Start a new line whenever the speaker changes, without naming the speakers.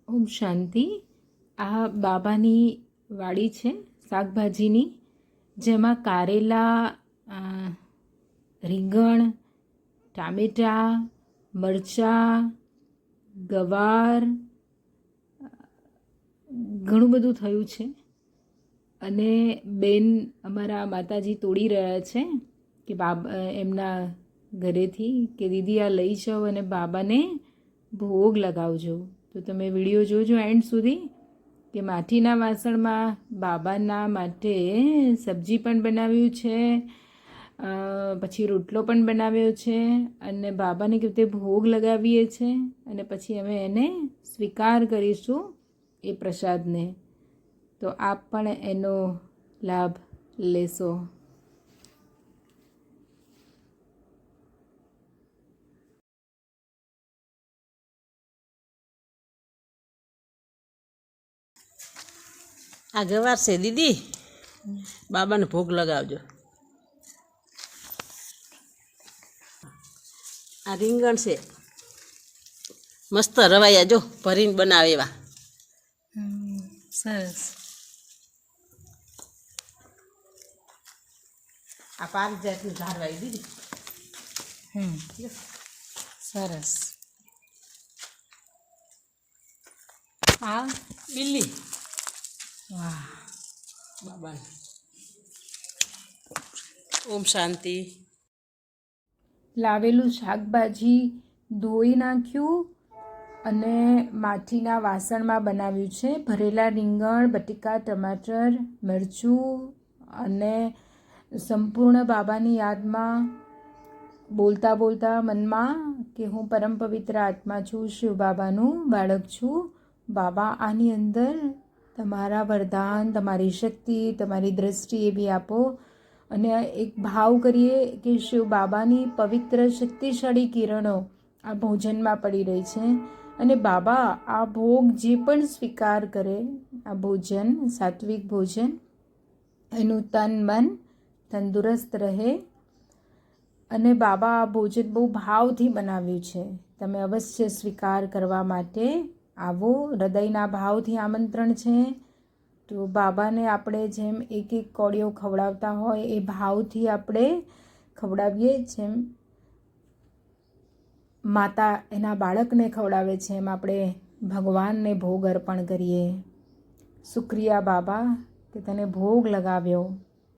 ઓમ શાંતિ. આ બાબાની વાડી છે શાકભાજીની, જેમાં કારેલા, રીંગણ, ટામેટાં, મરચાં, ગવાર, ઘણું બધું થયું છે. અને બેન અમારા માતાજી તોડી રહ્યા છે કે એમના ઘરેથી કે દીદી આ લઈ જાઓ અને બાબાને ભોગ લગાવજો. તો તમે વિડીયો જોજો એન્ડ સુધી કે માટીના વાસણમાં બાબાના માટે સબ્જી પણ બનાવ્યું છે, પછી રોટલો પણ બનાવ્યો છે અને બાબાને કેવી રીતે ભોગ લગાવીએ છીએ અને પછી અમે એને સ્વીકાર કરીશું એ પ્રસાદને. તો આપ પણ એનો લાભ લેશો.
આ ગવાર છે દીદી, બાબાને ભોગ લગાવજો. આ રીંગણ છે, મસ્ત રવાયા જો ભરીને બનાવે એવા.
સરસ.
આ પારિજાતનું ઝાડ વાવી દીદી.
સરસ. આ
બિલ્લી
વાહ.
બાબાને ઓમ શાંતિ.
લાવેલું શાકભાજી ધોઈ નાખ્યું અને માટીના વાસણમાં બનાવ્યું છે. ભરેલા રીંગણ, બટેકા, ટમાટર, મરચું અને સંપૂર્ણ બાબાની યાદમાં બોલતા બોલતા મનમાં કે હું પરમ પવિત્ર આત્મા છું, શિવ બાબાનું બાળક છું. બાબા આની અંદર તમારા વરદાન, તમારી શક્તિ, તમારી દ્રષ્ટિ એવી આપો. અને એક ભાવ કરીએ કે શિવ બાબાની પવિત્ર શક્તિશાળી કિરણો આ ભોજનમાં પડી રહી છે અને બાબા આ ભોગ જે પણ સ્વીકાર કરે, આ ભોજન સાત્વિક ભોજન, એનું તન મન તંદુરસ્ત રહે. અને બાબા આ ભોજન બહુ ભાવથી બનાવ્યું છે. તમે અવશ્ય સ્વીકાર કરવા માટે આવો. હૃદયના ભાવથી આમંત્રણ છે. તો બાબાને આપણે જેમ એક એક કોળીઓ ખવડાવતા હોય એ ભાવથી આપણે ખવડાવીએ. જેમ માતા એના બાળકને ખવડાવે છે એમ આપણે ભગવાનને ભોગ અર્પણ કરીએ. શુક્રિયા બાબા કે તને ભોગ લગાવ્યો.